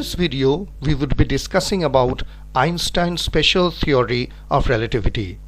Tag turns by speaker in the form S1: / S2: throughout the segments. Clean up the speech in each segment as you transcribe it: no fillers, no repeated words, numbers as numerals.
S1: this video, we would be discussing about Einstein's special theory of relativity.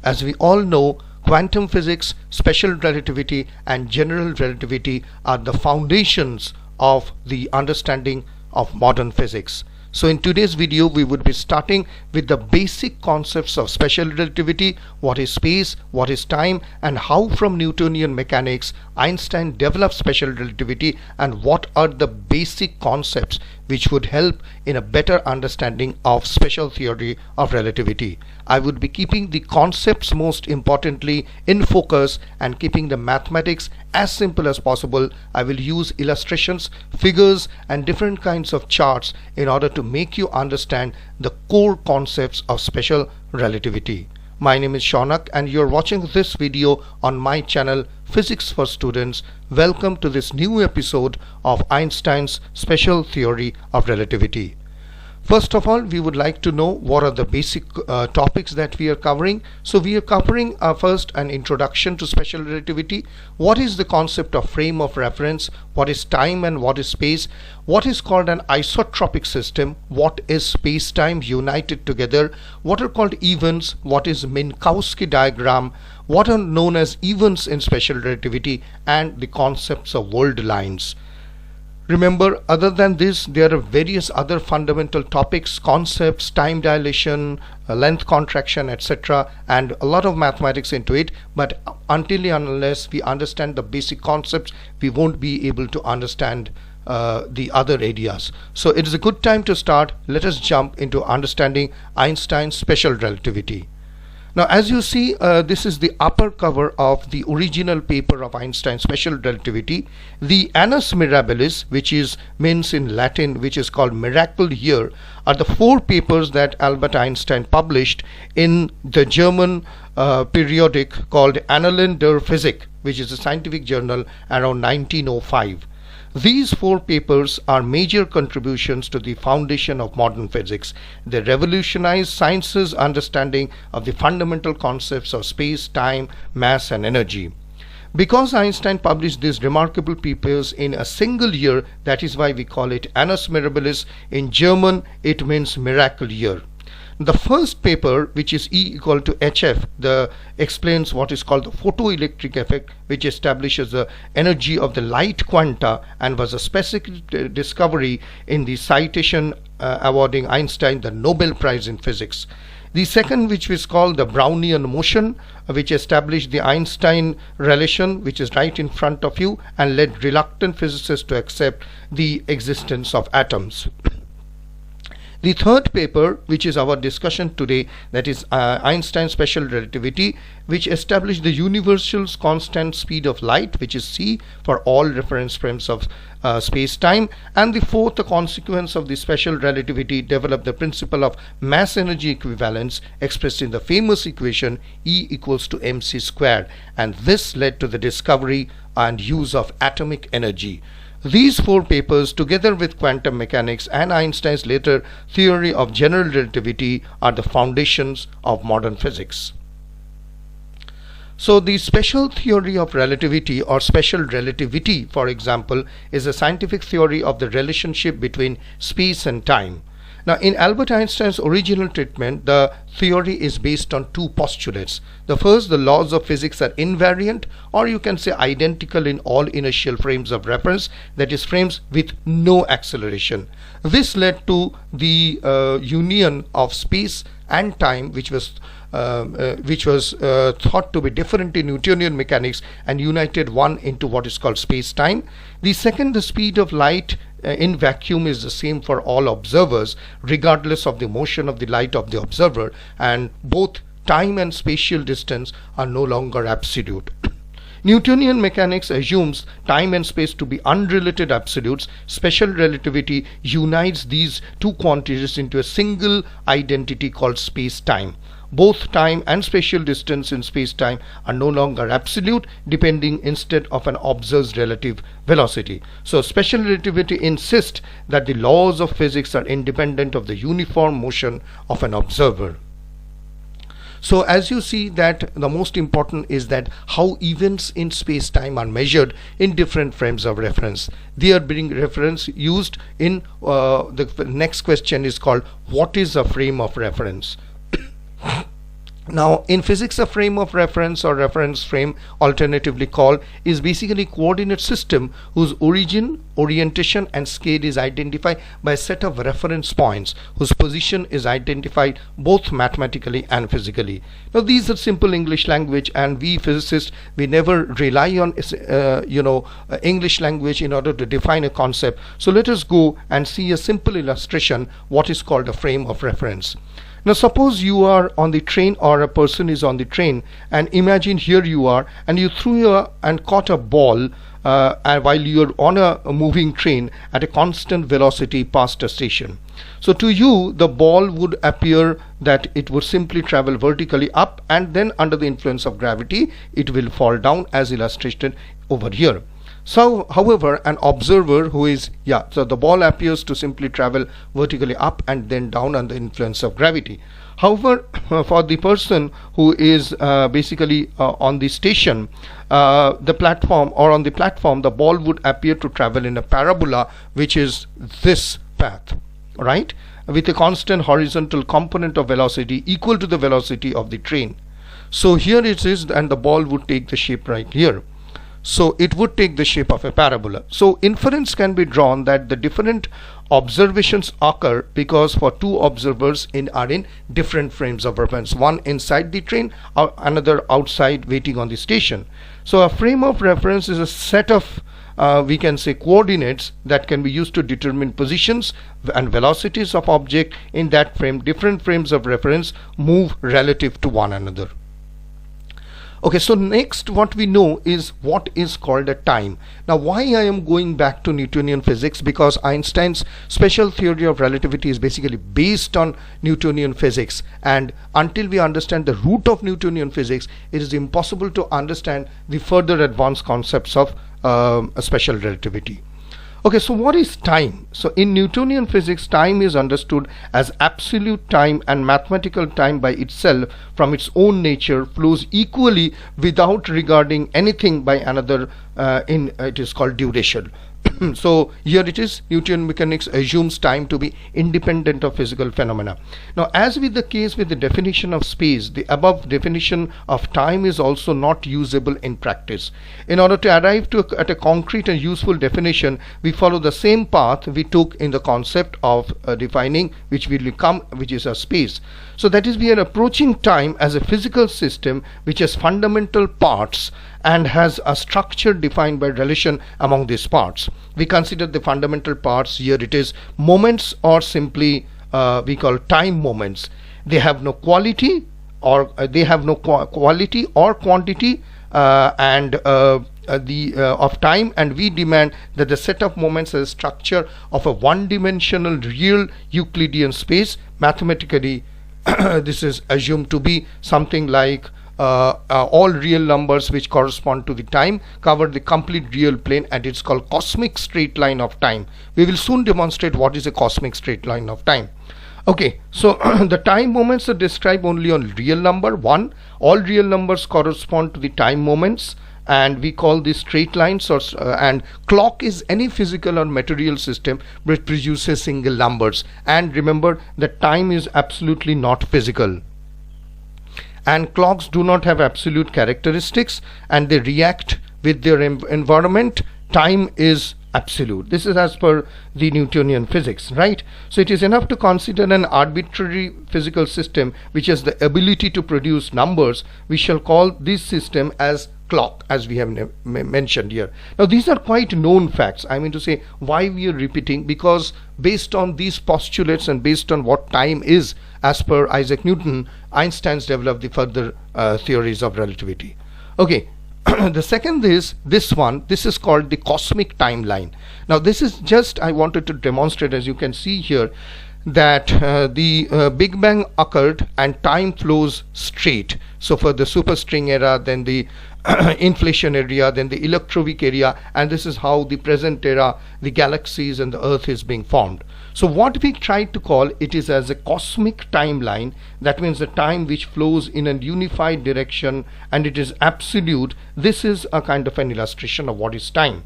S1: As we all know, quantum physics, special relativity and general relativity are the foundations of the understanding of modern physics. So in today's video, we would be starting with the basic concepts of special relativity, what is space, what is time, and how from Newtonian mechanics Einstein developed special relativity, and what are the basic concepts which would help in a better understanding of special theory of relativity. I would be keeping the concepts most importantly in focus and keeping the mathematics as simple as possible. I will use illustrations, figures and different kinds of charts in order to make you understand the core concepts of special relativity. My name is Shaunak and you're watching this video on my channel Physics for Students. Welcome to this new episode of Einstein's Special Theory of Relativity. First of all, we would like to know what are the basic topics that we are covering. So we are covering first an introduction to special relativity. What is the concept of frame of reference? What is time and what is space? What is called an isotropic system? What is space-time united together? What are called events? What is Minkowski diagram? What are known as events in special relativity? And the concepts of worldlines. Remember, other than this, there are various other fundamental topics, concepts, time dilation, length contraction, etc., and a lot of mathematics into it. But until and unless we understand the basic concepts, we won't be able to understand the other areas. So it is a good time to start. Let us jump into understanding Einstein's special relativity. Now, as you see, this is the upper cover of the original paper of Einstein's special relativity. The annus mirabilis, which means in Latin, which is called miracle year, are the 4 papers that Albert Einstein published in the German periodic called Annalen der Physik, which is a scientific journal around 1905. These 4 papers are major contributions to the foundation of modern physics. They revolutionized science's understanding of the fundamental concepts of space, time, mass and energy. Because Einstein published these remarkable papers in a single year, that is why we call it Annus Mirabilis. In German, it means miracle year. The first paper, which is E equal to hf, explains what is called the photoelectric effect, which establishes the energy of the light quanta and was a specific discovery in the citation awarding Einstein the Nobel Prize in Physics. The second, which is called the Brownian motion, which established the Einstein relation, which is right in front of you, and led reluctant physicists to accept the existence of atoms. The third paper, which is our discussion today, that is Einstein's special relativity, which established the universal constant speed of light, which is c for all reference frames of space-time. And the fourth, the consequence of the special relativity, developed the principle of mass-energy equivalence expressed in the famous equation E equals to mc squared, and this led to the discovery and use of atomic energy. These 4 papers, together with quantum mechanics and Einstein's later theory of general relativity, are the foundations of modern physics. So the special theory of relativity, or special relativity, for example, is a scientific theory of the relationship between space and time. Now, in Albert Einstein's original treatment, the theory is based on 2 postulates. The first, the laws of physics are invariant, or you can say identical in all inertial frames of reference, that is, frames with no acceleration. This led to the union of space and time, which was thought to be different in Newtonian mechanics, and united one into what is called space-time. The second, the speed of light in vacuum is the same for all observers, regardless of the motion of the light of the observer, and both time and spatial distance are no longer absolute. Newtonian mechanics assumes time and space to be unrelated absolutes. Special relativity unites these 2 quantities into a single identity called space-time. Both time and spatial distance in space-time are no longer absolute, depending instead of an observer's relative velocity. So special relativity insists that the laws of physics are independent of the uniform motion of an observer. So as you see that the most important is that how events in space-time are measured in different frames of reference. They are being reference used in the next question is called what is a frame of reference. Now in physics, a frame of reference or reference frame, alternatively called, is basically a coordinate system whose origin, orientation and scale is identified by a set of reference points whose position is identified both mathematically and physically. Now these are simple English language, and we physicists, we never rely on English language in order to define a concept. So let us go and see a simple illustration what is called a frame of reference. Now suppose you are on the train, or a person is on the train, and imagine here you are and you threw and caught a ball while you are on a moving train at a constant velocity past a station. So to you the ball would appear that it would simply travel vertically up, and then under the influence of gravity it will fall down as illustrated over here. So however, an observer who is so the ball appears to simply travel vertically up and then down under the influence of gravity. However, for the person who is basically on the station, the platform, or on the platform, the ball would appear to travel in a parabola, which is this path, right, with a constant horizontal component of velocity equal to the velocity of the train. So here it is, and the ball would take the shape right here. So it would take the shape of a parabola. So inference can be drawn that the different observations occur because for two observers are in different frames of reference, one inside the train or another outside waiting on the station. So a frame of reference is a set of we can say coordinates that can be used to determine positions and velocities of object in that frame. Different frames of reference move relative to one another. Okay, so next what we know is what is called a time. Now why I am going back to Newtonian physics? Because Einstein's special theory of relativity is basically based on Newtonian physics, and until we understand the root of Newtonian physics, it is impossible to understand the further advanced concepts of special relativity. Okay, so what is time? So in Newtonian physics, time is understood as absolute time, and mathematical time by itself from its own nature flows equally without regarding anything by another it is called duration. So here it is, Newtonian mechanics assumes time to be independent of physical phenomena. Now as with the case with the definition of space, the above definition of time is also not usable in practice. In order to arrive at a concrete and useful definition, we follow the same path we took in the concept of defining which is a space. So that is, we are approaching time as a physical system which has fundamental parts and has a structure defined by relation among these parts. We consider the fundamental parts. Here it is moments, or simply we call time moments. They have no quality, or quality or quantity of time, and we demand that the set of moments has a structure of a one-dimensional real Euclidean space. Mathematically this is assumed to be something like all real numbers which correspond to the time cover the complete real plane, and it's called cosmic straight line of time. We will soon demonstrate what is a cosmic straight line of time. Okay, so the time moments are described only on real number 1. All real numbers correspond to the time moments, and we call these straight lines. And clock is any physical or material system which produces single numbers. And remember that time is absolutely not physical, and clocks do not have absolute characteristics, and they react with their environment. Time is absolute. This is as per the Newtonian physics, right? So it is enough to consider an arbitrary physical system which has the ability to produce numbers. We shall call this system as clock, as we have mentioned here. Now these are quite known facts. I mean to say, why we are repeating, because based on these postulates and based on what time is as per Isaac Newton, Einstein's developed the further theories of relativity. Okay, the second is this one. This is called the cosmic timeline. Now this is just, I wanted to demonstrate, as you can see here, that the Big Bang occurred and time flows straight. So for the superstring era, then the inflation area, then the electroweak area, and this is how the present era, the galaxies and the earth is being formed. So what we try to call it is as a cosmic timeline. That means the time which flows in a unified direction and it is absolute. This is a kind of an illustration of what is time.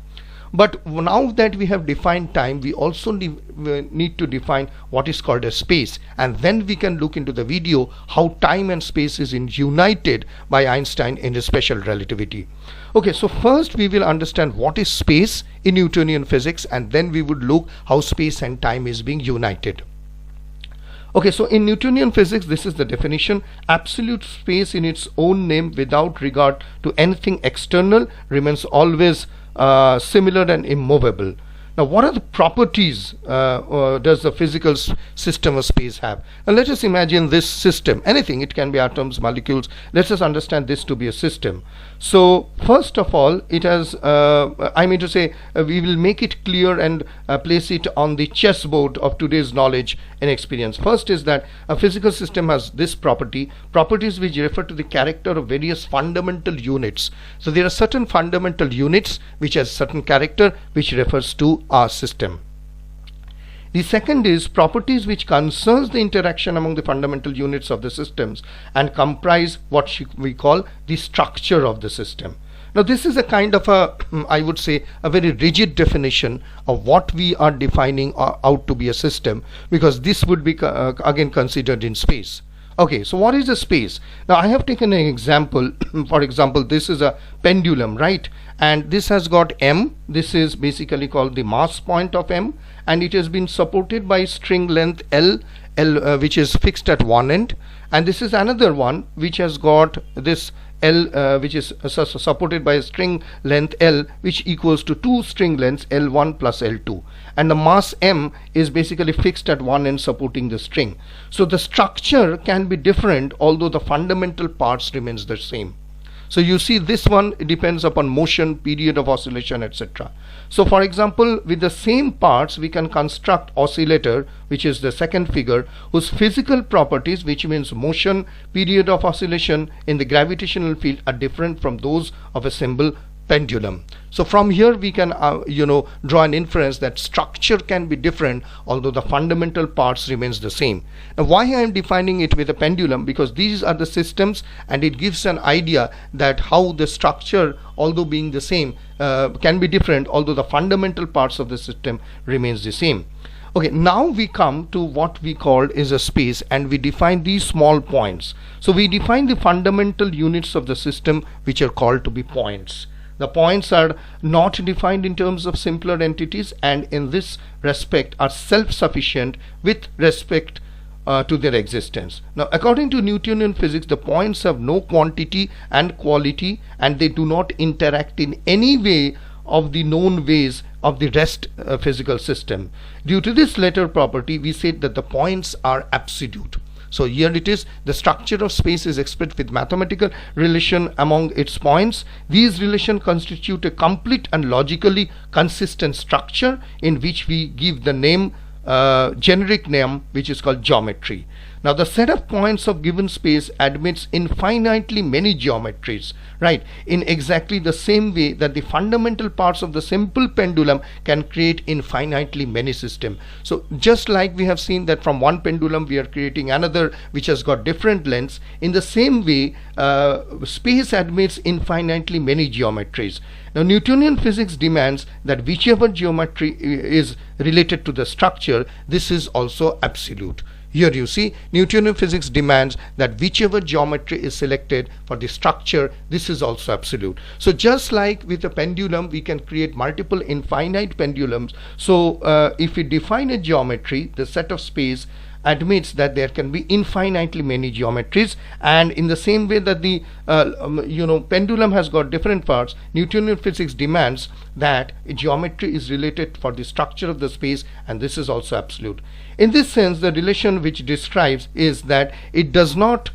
S1: But now that we have defined time, we also need to define what is called a space, and then we can look into the video how time and space is united by Einstein in his special relativity. Okay, so first we will understand what is space in Newtonian physics, and then we would look how space and time is being united. Okay, so in Newtonian physics, this is the definition: absolute space in its own name without regard to anything external remains always similar and immovable. Now, what are the properties does the physical system of space have? Now, let us imagine this system, anything, it can be atoms, molecules. Let us understand this to be a system. So, first of all, it has, we will make it clear and place it on the chessboard of today's knowledge and experience. First is that a physical system has this properties which refer to the character of various fundamental units. So, there are certain fundamental units which has certain character which refers to our system. The second is properties which concerns the interaction among the fundamental units of the systems and comprise what we call the structure of the system. Now this is a kind of a, I would say, a very rigid definition of what we are defining out to be a system, because this would be again considered in space. Okay, so what is a space? Now I have taken an example. For example, this is a pendulum, right? And this has got M. This is basically called the mass point of M, and it has been supported by string length L, which is fixed at one end. And this is another one which has got this L, which is supported by a string length L, which equals to two string lengths L1 plus L2. And the mass M is basically fixed at one end supporting the string. So the structure can be different, although the fundamental parts remains the same. So you see, this one depends upon motion, period of oscillation, etc. So for example, with the same parts we can construct oscillator, which is the second figure, whose physical properties, which means motion, period of oscillation in the gravitational field, are different from those of a simple pendulum. So from here we can draw an inference that structure can be different, although the fundamental parts remains the same. Now why I am defining it with a pendulum? Because these are the systems, and it gives an idea that how the structure, although being the same, can be different, although the fundamental parts of the system remains the same. Okay, now we come to what we call is a space, and we define these small points. So we define the fundamental units of the system, which are called to be points. The points are not defined in terms of simpler entities, and in this respect are self-sufficient with respect to their existence. Now according to Newtonian physics, the points have no quantity and quality, and they do not interact in any way of the known ways of the rest physical system. Due to this latter property, we said that the points are absolute. So here it is, the structure of space is expressed with mathematical relation among its points. These relations constitute a complete and logically consistent structure in which we give the name, generic name, which is called geometry. Now the set of points of given space admits infinitely many geometries, right, in exactly the same way that the fundamental parts of the simple pendulum can create infinitely many systems. So just like we have seen that from one pendulum we are creating another which has got different lengths, in the same way space admits infinitely many geometries. Now Newtonian physics demands that whichever geometry is related to the structure, this is also absolute. Here you see, Newtonian physics demands that whichever geometry is selected for the structure, this is also absolute. So just like with a pendulum, we can create multiple infinite pendulums. So if we define a geometry, the set of space admits that there can be infinitely many geometries, and in the same way that the pendulum has got different parts, Newtonian physics demands that geometry is related for the structure of the space, and this is also absolute. In this sense, the relation which describes is that it does not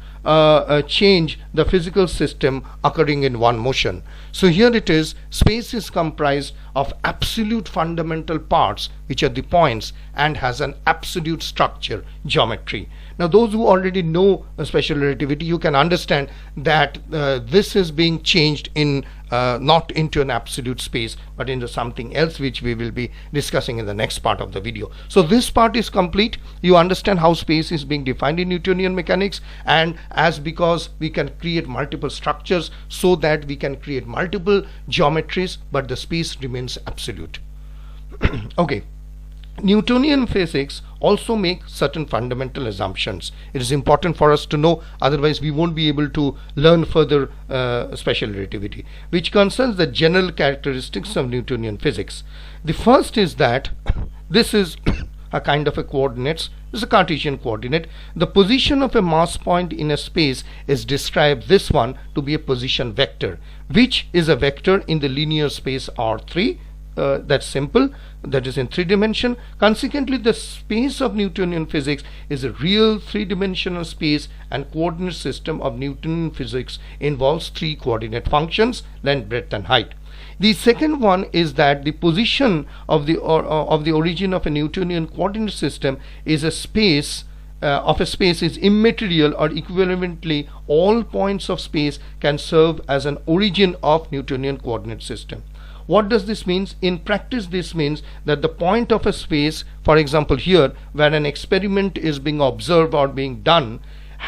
S1: change the physical system occurring in one motion. So here it is, space is comprised of absolute fundamental parts, which are the points, and has an absolute structure, geometry. Now those who already know special relativity, you can understand that this is being changed in not into an absolute space but into something else, which we will be discussing in the next part of the video. So this part is complete. You understand how space is being defined in Newtonian mechanics, and as because we can create multiple structures, so that we can create multiple geometries, but the space remains absolute. Okay. Newtonian physics also make certain fundamental assumptions. It is important for us to know, otherwise we won't be able to learn further special relativity, which concerns the general characteristics of Newtonian physics. The first is that this is a kind of a coordinates. This is a Cartesian coordinate. The position of a mass point in a space is described, this one, to be a position vector, which is a vector in the linear space R3. That's simple, that is in 3 dimension. Consequently, the space of Newtonian physics is a real 3-dimensional space, and coordinate system of Newtonian physics involves 3 coordinate functions: length, breadth and height. The second one is that the position of the origin of a Newtonian coordinate system is a space is immaterial, or equivalently all points of space can serve as an origin of Newtonian coordinate system. What does this mean? In practice, this means that the point of a space, for example here, where an experiment is being observed or being done,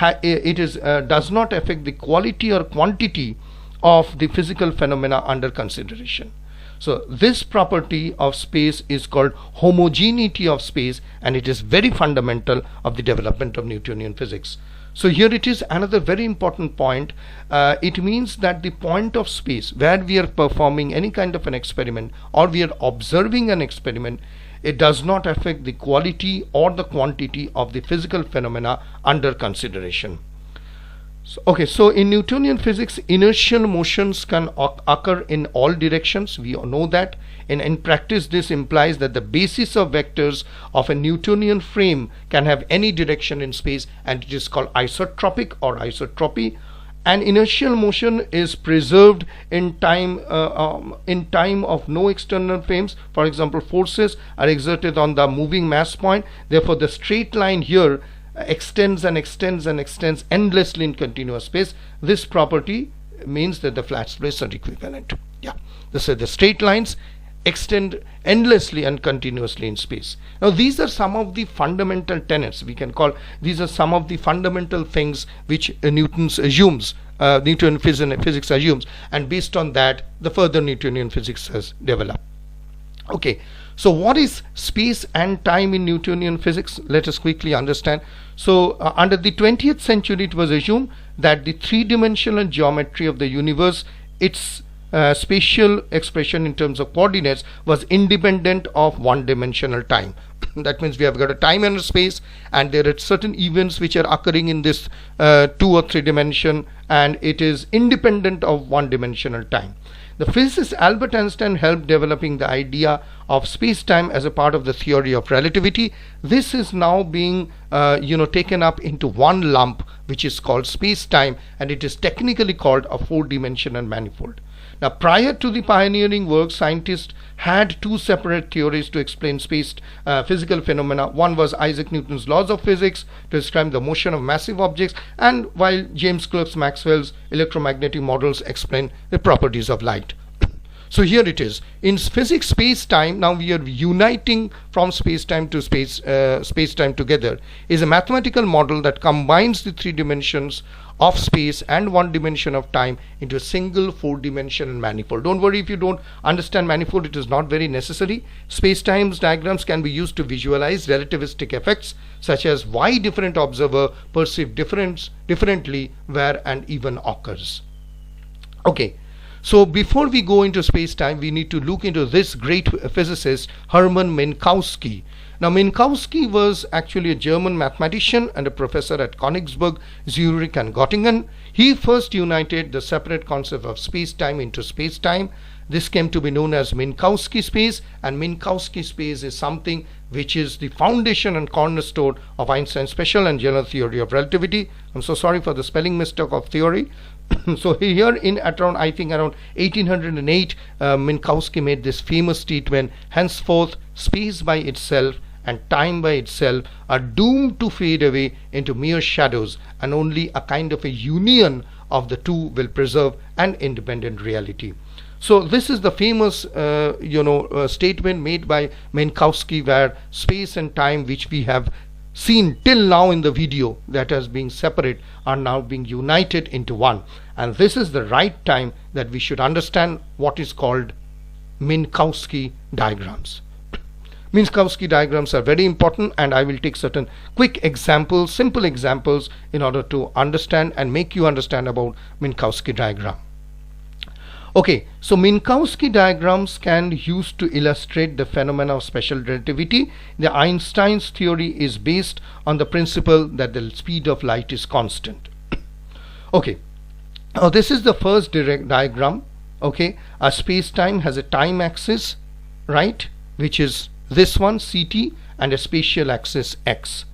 S1: does not affect the quality or quantity of the physical phenomena under consideration. So this property of space is called homogeneity of space, and it is very fundamental of the development of Newtonian physics. So here it is another very important point. It means that the point of space where we are performing any kind of an experiment, or we are observing an experiment, it does not affect the quality or the quantity of the physical phenomena under consideration. So in Newtonian physics, inertial motions can occur in all directions. We all know that. In practice, this implies that the basis of vectors of a Newtonian frame can have any direction in space, and it is called isotropic or isotropy. And inertial motion is preserved in time of no external frames. For example, forces are exerted on the moving mass point. Therefore, the straight line here extends and extends and extends endlessly in continuous space. This property means that the flat plates are equivalent. Yeah, this is the straight lines extend endlessly and continuously in space. Now these are some of the fundamental tenets, we can call these are some of the fundamental things which Newtonian physics assumes, and based on that the further Newtonian physics has developed. Okay, so what is space and time in Newtonian physics? Let us quickly understand. So under the 20th century, it was assumed that the 3-dimensional geometry of the universe, its spatial expression in terms of coordinates, was independent of 1-dimensional time. That means we have got a time and a space, and there are certain events which are occurring in this 2 or 3 dimension, and it is independent of 1-dimensional time. The physicist Albert Einstein helped developing the idea of space-time as a part of the theory of relativity. This is now being taken up into one lump, which is called space-time, and it is technically called a 4-dimensional manifold. Now, prior to the pioneering work, scientists had 2 separate theories to explain space physical phenomena. One was Isaac Newton's laws of physics to describe the motion of massive objects, and while James Clerk Maxwell's electromagnetic models explain the properties of light. So here it is. In physics, space-time, now we are uniting from space-time to space-time together, is a mathematical model that combines the 3 dimensions of space and 1 dimension of time into a single 4-dimensional manifold. Don't worry if you don't understand manifold, it is not very necessary. Space-time's diagrams can be used to visualize relativistic effects, such as why different observer perceive differently where an event occurs. Okay. So before we go into space-time, we need to look into this great physicist, Hermann Minkowski. Now Minkowski was actually a German mathematician and a professor at Königsberg, Zurich and Göttingen. He first united the separate concept of space-time into space-time. This came to be known as Minkowski space, and Minkowski space is something which is the foundation and cornerstone of Einstein's special and general theory of relativity. I'm so sorry for the spelling mistake of theory. So here around 1808, Minkowski made this famous statement: henceforth space by itself and time by itself are doomed to fade away into mere shadows, and only a kind of a union of the two will preserve an independent reality. So this is the famous statement made by Minkowski, where space and time, which we have seen till now in the video that has been separate, are now being united into one. And this is the right time that we should understand what is called Minkowski diagrams. Minkowski diagrams are very important, and I will take certain quick examples, simple examples, in order to understand and make you understand about Minkowski diagram. Okay, so Minkowski diagrams can be used to illustrate the phenomena of special relativity. The Einstein's theory is based on the principle that the speed of light is constant. Okay, now this is the first direct diagram. Okay, a space-time has a time axis, right, which is this one, ct, and a spatial axis x,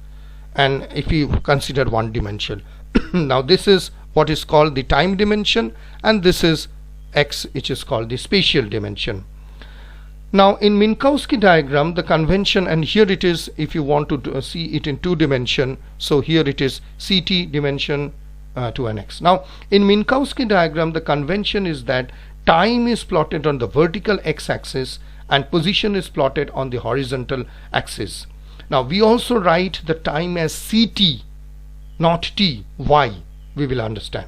S1: and if you consider one dimension. Now this is what is called the time dimension, and this is x, which is called the spatial dimension. Now in Minkowski diagram, the convention, and here it is if you want to see it in two dimension, so here it is ct dimension to an x. Now in Minkowski diagram, the convention is that time is plotted on the vertical x-axis and position is plotted on the horizontal axis. Now we also write the time as ct, not t, why we will understand.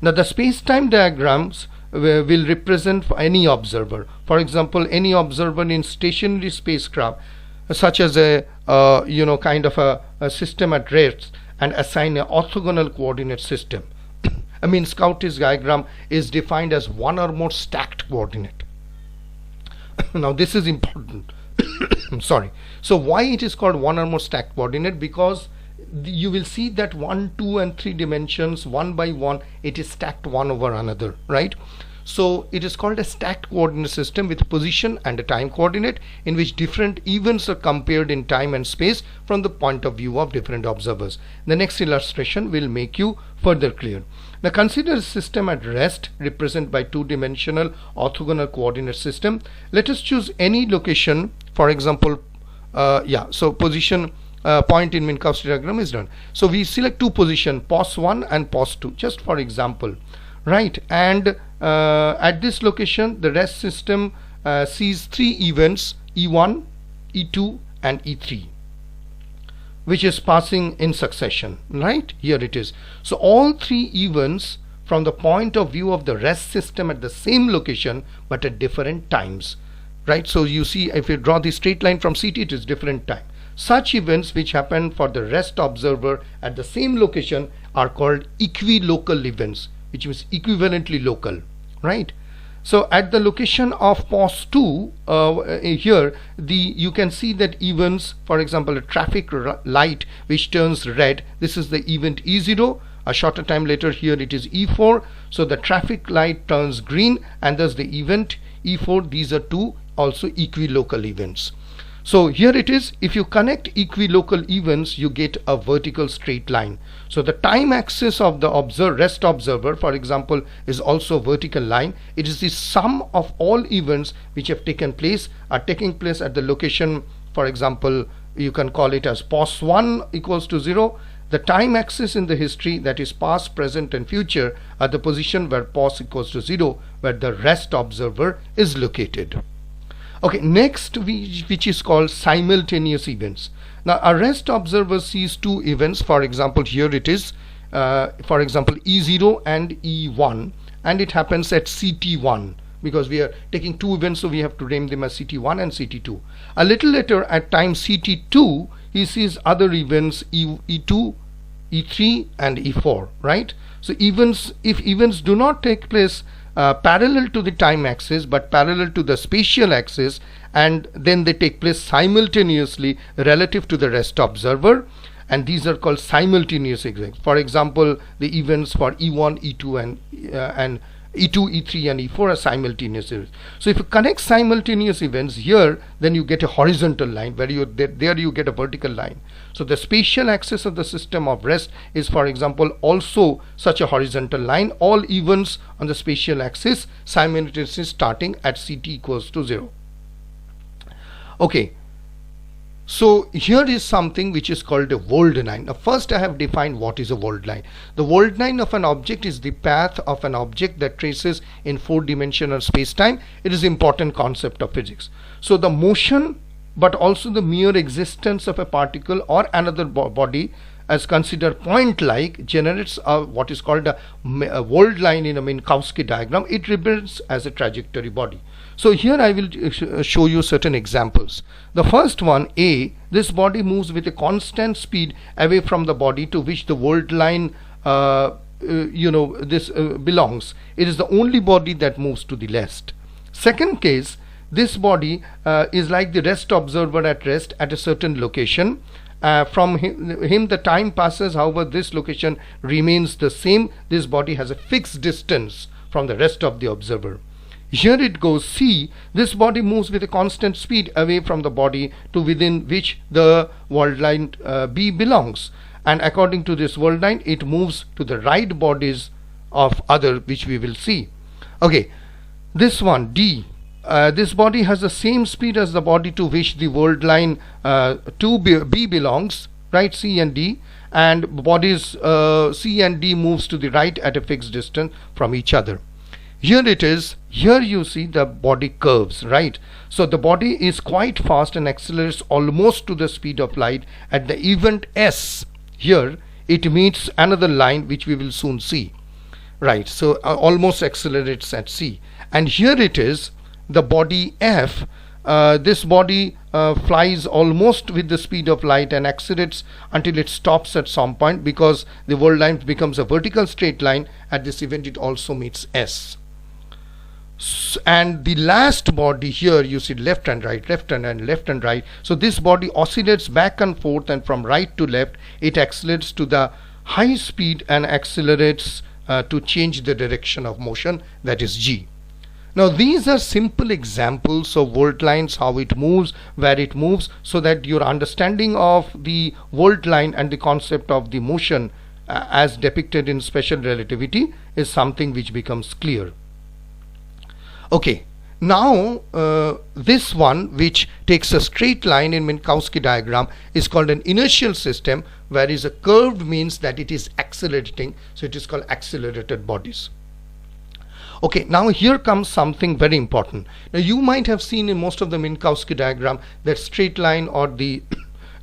S1: Now the space-time diagrams will represent for any observer. For example, any observer in stationary spacecraft, such as a kind of a system at rest, and assign an orthogonal coordinate system. I mean, Minkowski diagram is defined as one or more stacked coordinate. Now this is important. Sorry. So why it is called one or more stacked coordinate? Because you will see that 1, 2 and 3 dimensions, one by one, it is stacked one over another, right? So it is called a stacked coordinate system with position and a time coordinate, in which different events are compared in time and space from the point of view of different observers. The next illustration will make you further clear. Now consider a system at rest represented by two-dimensional orthogonal coordinate system. Let us choose any location, for example, so position point in Minkowski diagram is done. So we select two positions, pos 1 and pos 2, just for example, right? And at this location, the rest system sees three events, E1, E2 and E3, which is passing in succession, right? Here it is. So all three events from the point of view of the rest system at the same location but at different times, right? So you see, if you draw the straight line from CT, it is different time. Such events which happen for the rest observer at the same location are called equilocal events, which means equivalently local, right? So at the location of pos 2, here you can see that events, for example, a traffic light which turns red, this is the event E0. A shorter time later, here it is E4. So the traffic light turns green, and thus the event E4. These are two also equilocal events. So here it is, if you connect equilocal events, you get a vertical straight line. So the time axis of the rest observer, for example, is also a vertical line. It is the sum of all events which have taken place, are taking place at the location, for example, you can call it as pos 1 equals to 0. The time axis in the history, that is past, present and future, are the position where pos equals to 0, where the rest observer is located. Okay, next which is called simultaneous events. Now a rest observer sees two events, for example here it is, for example E0 and E1, and it happens at CT1, because we are taking two events, so we have to name them as CT1 and CT2. A little later at time CT2, he sees other events E2, E3 and E4, right? So if events do not take place parallel to the time axis but parallel to the spatial axis, and then they take place simultaneously relative to the rest observer, and these are called simultaneous events. For example, the events for E1, E2 and E2, E3 and E4 are simultaneous events. So if you connect simultaneous events here, then you get a horizontal line, where there you get a vertical line. So the spatial axis of the system of rest is, for example, also such a horizontal line. All events on the spatial axis simultaneously starting at CT equals to 0. Okay. So here is something which is called a worldline. Now first I have defined what is a worldline. The worldline of an object is the path of an object that traces in four-dimensional space-time. It is an important concept of physics. So the motion, but also the mere existence of a particle or another body as considered point-like, generates what is called a worldline in a Minkowski diagram. It represents as a trajectory body. So here I will show you certain examples. The first one, A, this body moves with a constant speed away from the body to which the worldline belongs. It is the only body that moves to the left. Second case, this body is like the rest observer at rest at a certain location. From him the time passes, however this location remains the same. This body has a fixed distance from the rest of the observer. Here it goes, C, this body moves with a constant speed away from the body to within which the worldline B belongs, and according to this worldline it moves to the right bodies of other, which we will see. Okay, this one, D, this body has the same speed as the body to which the worldline B belongs, right, C and D, and bodies C and D moves to the right at a fixed distance from each other. Here it is, here you see the body curves, right? So the body is quite fast and accelerates almost to the speed of light at the event S. Here it meets another line which we will soon see, right? So almost accelerates at C. And here it is, the body F. This body flies almost with the speed of light and accelerates until it stops at some point, because the worldline becomes a vertical straight line. At this event it also meets S. And the last body here you see left and right, left and left and right. So this body oscillates back and forth, and from right to left it accelerates to the high speed and accelerates to change the direction of motion, that is G. Now these are simple examples of worldlines, how it moves, where it moves, so that your understanding of the worldline and the concept of the motion as depicted in special relativity is something which becomes clear. Okay, now this one, which takes a straight line in Minkowski diagram, is called an inertial system, whereas a curved means that it is accelerating, so it is called accelerated bodies. Okay, now here comes something very important. Now you might have seen in most of the Minkowski diagram that straight line or the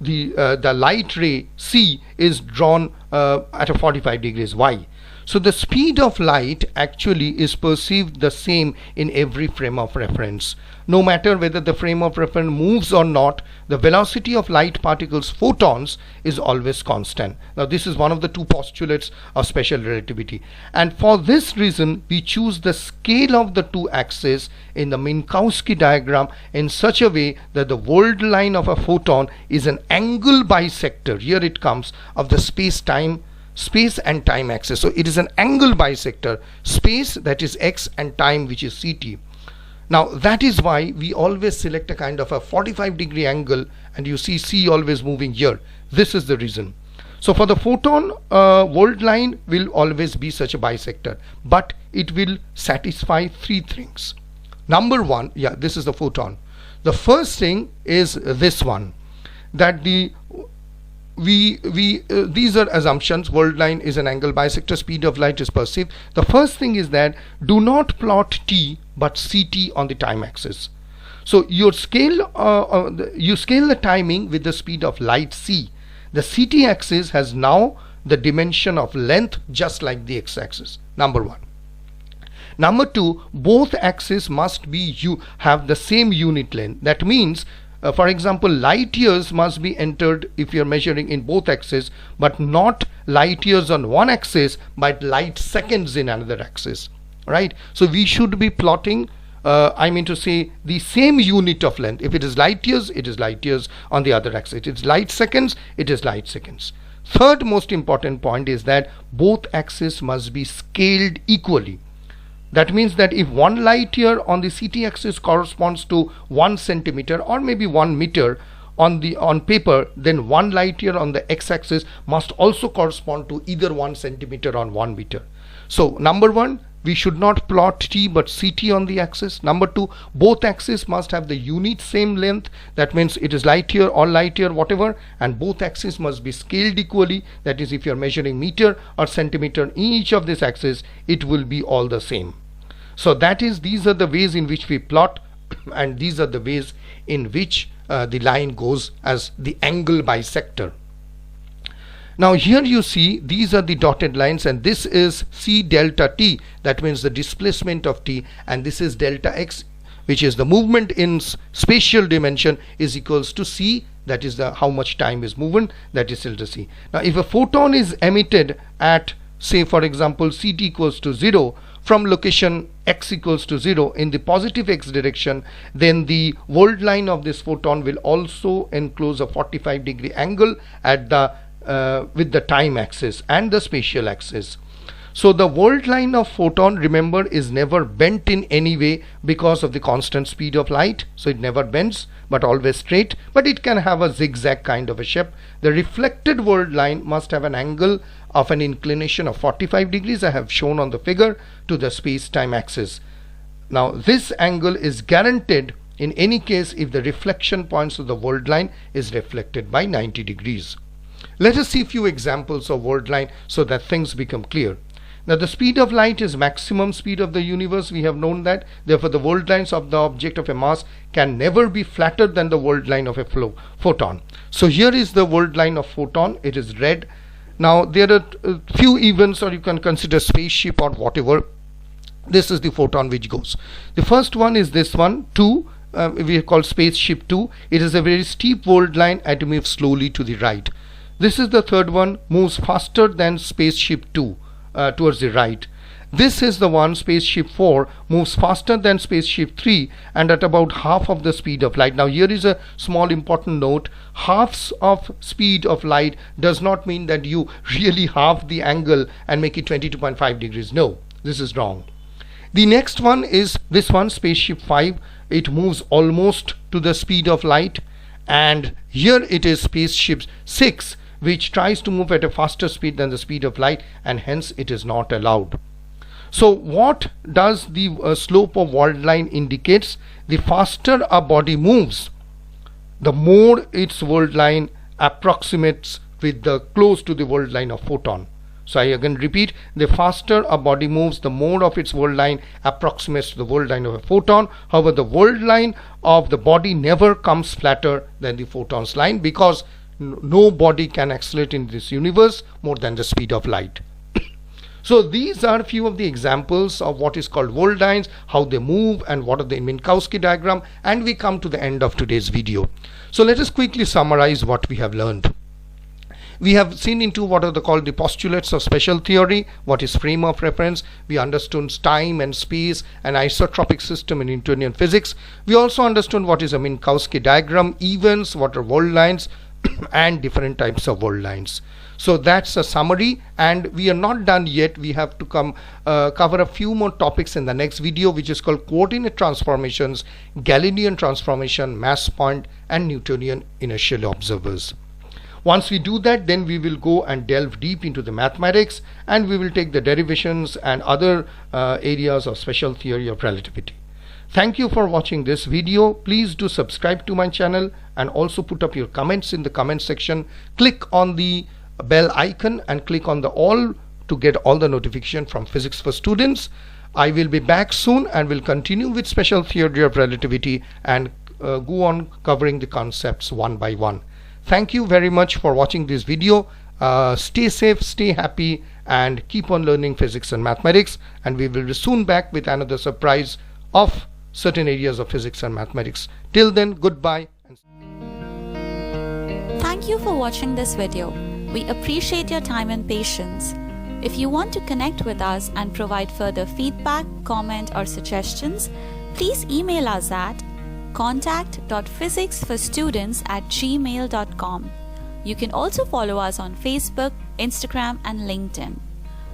S1: light ray C is drawn at a 45 degrees Y. So the speed of light actually is perceived the same in every frame of reference. No matter whether the frame of reference moves or not, the velocity of light particles, photons, is always constant. Now this is one of the two postulates of special relativity. And for this reason, we choose the scale of the two axes in the Minkowski diagram in such a way that the worldline of a photon is an angle bisector, here it comes, of the space and time axis. So it is an angle bisector, space, that is x, and time, which is ct. Now that is why we always select a kind of a 45 degree angle, and you see C always moving here. This is the reason. So for the photon, worldline will always be such a bisector, but it will satisfy three things. Number one, yeah, this is the photon. The first thing is this one, that these are assumptions. Worldline is an angle bisector, speed of light is perceived. The first thing is that do not plot t but ct on the time axis. So you scale the timing with the speed of light c. The ct axis has now the dimension of length, just like the x-axis. Number one. Number two, both axes must have the same unit length. That means for example, light years must be entered if you are measuring in both axes, but not light years on one axis, but light seconds in another axis, right? So we should be plotting, I mean to say, the same unit of length. If it is light years, it is light years on the other axis. If it is light seconds, it is light seconds. Third most important point is that both axes must be scaled equally. That means that if 1 light year on the ct axis corresponds to 1 centimeter or maybe 1 meter on paper, then 1 light year on the x-axis must also correspond to either 1 centimeter or 1 meter. So number one, we should not plot t but ct on the axis. Number 2, both axes must have the unit same length, that means it is light year or light year whatever, and both axes must be scaled equally, that is if you are measuring meter or centimeter in each of these axes, it will be all the same. So that is, these are the ways in which we plot and these are the ways in which the line goes as the angle bisector. Now here you see these are the dotted lines, and this is c delta t, that means the displacement of t, and this is delta x, which is the movement in spatial dimension, is equals to c, that is the how much time is movement, that is delta c. Now if a photon is emitted at, say for example, ct equals to 0 from location x equals to 0 in the positive x direction, then the world line of this photon will also enclose a 45-degree angle at the with the time axis and the spatial axis. So the world line of photon, remember, is never bent in any way because of the constant speed of light, so it never bends but always straight, but it can have a zigzag kind of a shape. The reflected world line must have an angle of an inclination of 45 degrees, I have shown on the figure, to the space-time axis. Now this angle is guaranteed in any case if the reflection points of the world line is reflected by 90 degrees. Let us see a few examples of world line so that things become clear. Now the speed of light is maximum speed of the universe, we have known that. Therefore the world lines of the object of a mass can never be flatter than the world line of a photon. So here is the world line of photon, it is red. Now there are few events, or you can consider spaceship or whatever. This is the photon which goes. The first one is this one, 2, we call spaceship 2. It is a very steep world line and moves slowly to the right. This is the third one, moves faster than spaceship 2 towards the right. This is the one, spaceship 4, moves faster than spaceship 3 and at about half of the speed of light. Now here is a small important note, halves of speed of light does not mean that you really halve the angle and make it 22.5 degrees. No, this is wrong. The next one is this one, spaceship 5. It moves almost to the speed of light, and here it is spaceship 6, which tries to move at a faster speed than the speed of light, and hence it is not allowed. So what does the slope of world line indicates? The faster a body moves, the more its world line approximates with the close to the world line of photon. So I again repeat, the faster a body moves, the more of its world line approximates to the world line of a photon. However, the world line of the body never comes flatter than the photon's line, because no body can accelerate in this universe more than the speed of light. So these are few of the examples of what is called world lines, how they move, and what are the Minkowski diagram, and we come to the end of today's video. So let us quickly summarize what we have learned. We have seen into what are called the postulates of special theory, what is frame of reference. We understood time and space and isotropic system in Newtonian physics. We also understood what is a Minkowski diagram, events, what are world lines, and different types of world lines. So that's a summary, and we are not done yet. We have to cover a few more topics in the next video, which is called coordinate transformations, Galilean transformation, mass point, and Newtonian inertial observers. Once we do that, then we will go and delve deep into the mathematics, and we will take the derivations and other areas of special theory of relativity. Thank you for watching this video. Please do subscribe to my channel and also put up your comments in the comment section. Click on the bell icon and click on the all to get all the notification from Physics for Students. I will be back soon and will continue with special theory of relativity and go on covering the concepts one by one. Thank you very much for watching this video. Stay safe, stay happy, and keep on learning physics and mathematics, and we will be soon back with another surprise of certain areas of physics and mathematics. Till then, goodbye.
S2: Thank you for watching this video. We appreciate your time and patience. If you want to connect with us and provide further feedback, comment, or suggestions, please email us at contact.physicsforstudents@gmail.com. You can also follow us on Facebook, Instagram, and LinkedIn.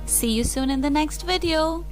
S2: See you soon in the next video.